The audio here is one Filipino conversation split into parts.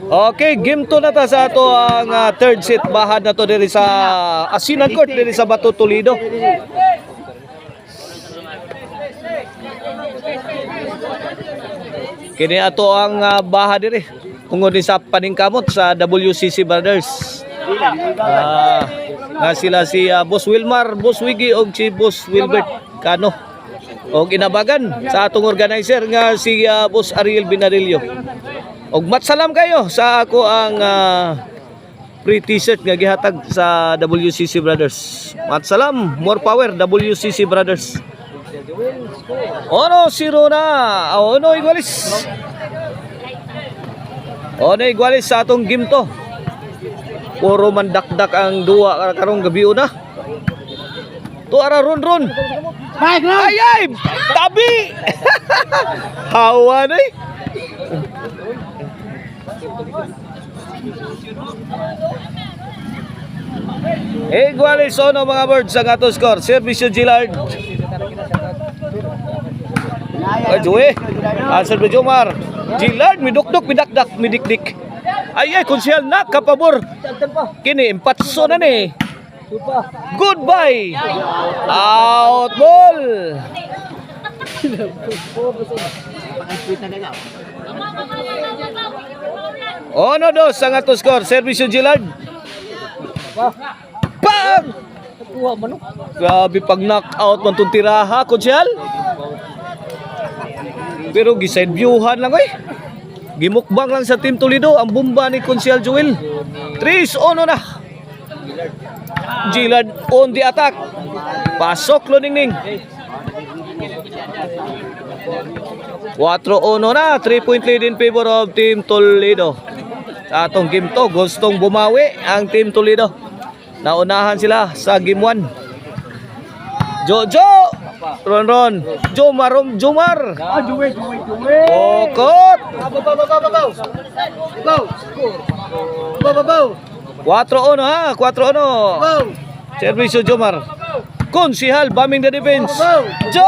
Okay, game 2 na ta sa ato ang third set bahad na to diri sa Asinan Court diri sa Bato Toledo. Kini ato ang bahad diri tungod ni sa paningkamot sa WCC Brothers. Nga sila si Boss Wilmar, Boss Wiggy og si Boss Wilbert Cano. Og inabagan sa atong organizer nga si Boss Ariel Binarillo. Og matsalam kayo sa ako ang free t-shirt nga gihatag sa WCC Brothers. Matsalam, more power WCC Brothers. Ono zero na. Ono igualis. Ono igualis sa atong game to. Puro mandakdak ang duwa karong gabi una. Tuara run. Ay, tabi. Hawa na. Igualis ono mga birds ang ato score. Servisyo Gillard. Joey. Answer by Jomar. Gillard midukdok midakdak midikdik. Ay konsyal na kapabor. Kini empatso na ni. Goodbye. Out ball. Ono dos ang ato score. Servisyo Gillard. Bang! Grabe pag knock-out man itong tiraha, konsyal. Pero giside viewhan lang oy. Gimukbang lang sa Team Toledo ang bomba ni Konsyal Joel. 3-1 na. Gillard on the attack. Pasok lo ningning. 4-1 na. 3-point lead in favor of Team Toledo. Sa atong game to, gustong bumawi ang Team Toledo. Naunahan sila sa game 1. Jojo! Ron. Jomar. Okot! 4-1 ha, 4-1. Servisyo Jomar. Konsihal, bombing the defense. Jo!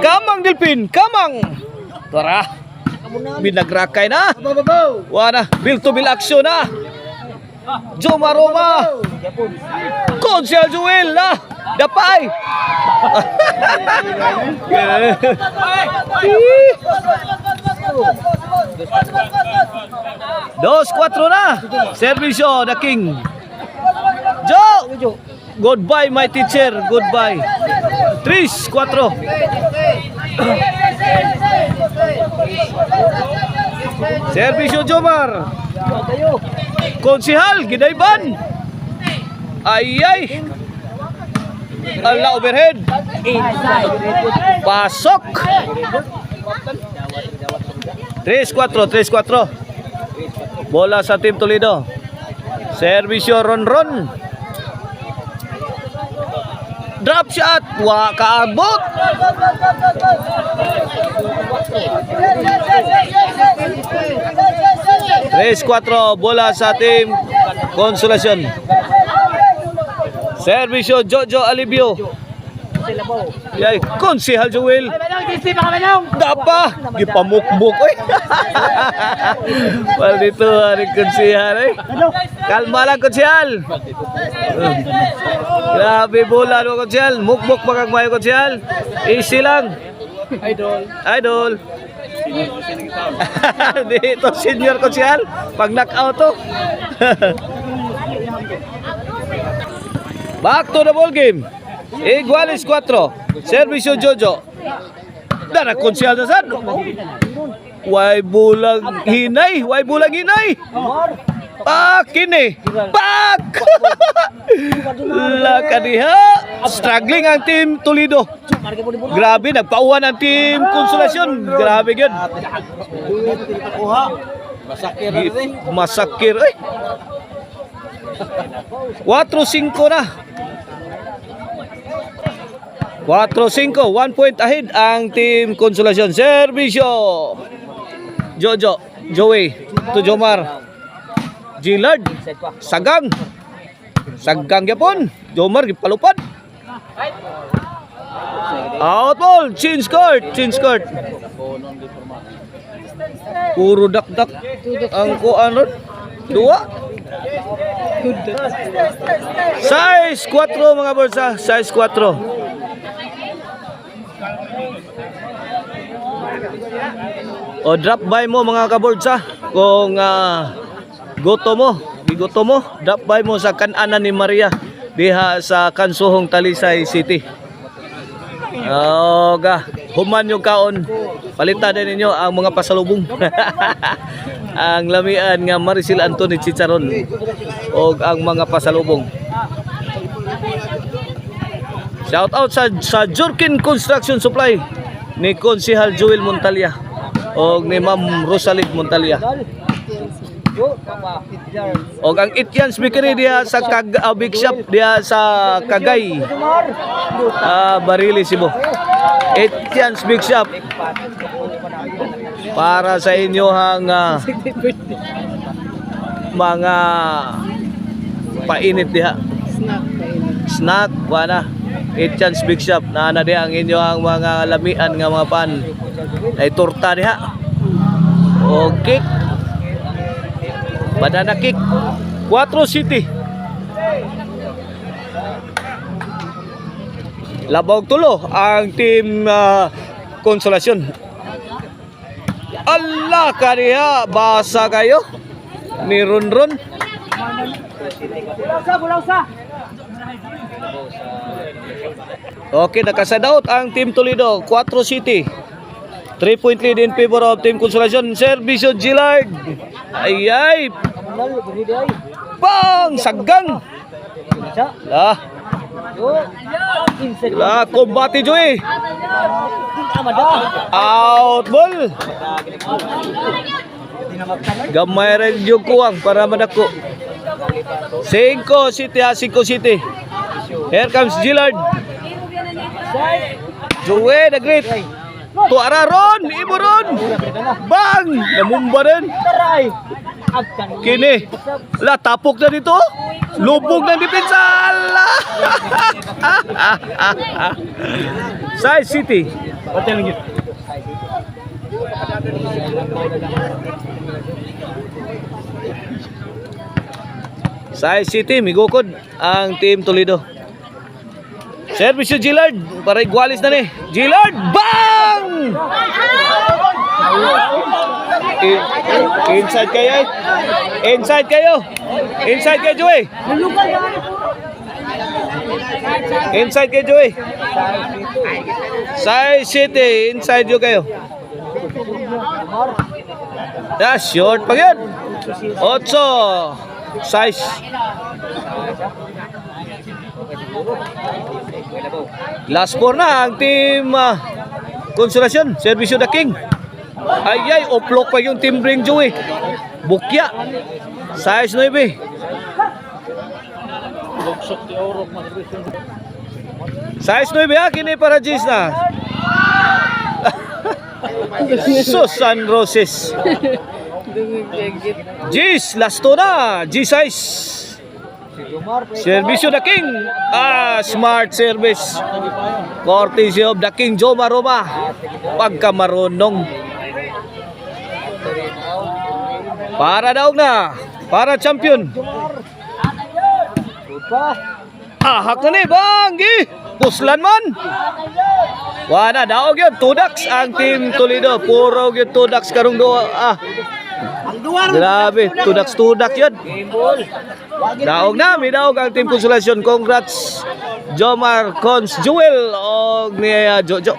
Kamang Dilpin, kamang! Tara! Binagrakay na. Wana, bill to bill action na. Jomar Roma. Konsihal Joel na. Dapay. Dos 4 na. Servisyo the King. Jo. Goodbye my teacher. Goodbye. 3-4. Servisyo Jomar. Konsihal gidayban. Ay. Ala overhead. Pasok. 3-4. Bola sa Team Toledo. Servisyo Ron. Drop shot. Wa kaabot. Tres 4 bola sa Team Consolacion. Servisyo Jojo Alibio. Yay, Konsihal Joel. Dapa, gipamukbuk oy. Wal dito ari Konsihal eh. Kalma lang Konsihal. Grabe bola mo Konsihal, mukbuk magagmay Konsihal. Easy lang. Idol. Dito senior Konsihal, pag knock-out to. Back to the ball game. Igualis 4. Servisyo Jojo. Dara Konsihal na sad. Way bulang hinay. Kini. Pak. Kaniha. Struggling ang Team Toledo. Grabe nagpauwan ang Team Consolacion. Grabe gyud. Masakir eh. 4-5 na. 4-5, 1 point ahead ang Team Consolacion. Servisyo Joey to Jomar. Gillard Sagang yapon. Jomar gipalupad. Out ball, change court. Puro dak-dak ang kuan ron. Dua. Size 4 mga bulsa, size 4. O drop by mo mga kabulsa kung gusto mo, drop by mo sa Kan-anan ni Maria diha sa Kansuhong, Talisay City. Human yung kaon, palitan din ninyo ang mga pasalubong. Ang lamian nga Maricel Anthony Chicharon o ang mga pasalubong. Shout out sa Jorkin Construction Supply ni Konsehal Joel Montalia o ni Ma'am Rosalit Montalia. O ang Ityans Bakery diya sa Big Shop diya sa Kagay, Barili, Cebu. Ityans Big Shop para sa inyo hang mga painit diha. Snack wala. Ityans Big Shop na diha ang inyo ang mga lamian nga mga pan. Ay torta diha. O cake. Banana cake. 4 City. Labog tulo ang team Konsolasyon. Allah kaniya, basa kayo ni Ronron. Okay, nakasadaot ang team Toledo. 4 City. 3-point lead in favor of team Konsolasyon. Servisyo Gillard. Ay. Bang! Saggang! Kombati Joy. Out ball. Gamay rin yung kuwang para madako. 5 City. Here comes Gillard. Joy the great. Tuara ron, ibo ron. Bang! Namumba rin. Kini. La, tapok na dito. Lubog ng depensa. Size City. Size City, migukod ang team Toledo. Servisyo Gillard, para igualis na ni. Gillard, bang! Inside kayo. Inside kayo, Joey. Inside kayo, Joey. Size City, inside yo kayo. Short pa yan. 8 size. Last 4 na ang team Konsolasyon. Servisyo the King. Ay, oplok pa yung team Bring Joey. Bukya. Size 9. Size 9 kini para Gis na. Susan Roses. Gis, lasto na. G size. Servisyo the King. Smart service. Courtesy of the King Jomar Roma. Pagkamarunong. Para daog na. Para champion. Hak na ni Banggi. Puslan man. Wala daog yun. 2 ducks ang team Toledo. Puro yun 2 ducks karong doa. Grabe. 2 ducks yun. Daog na. May daog ang team Konsolasyon. Congrats Jomar, Cons, Jewel o ni Jojo.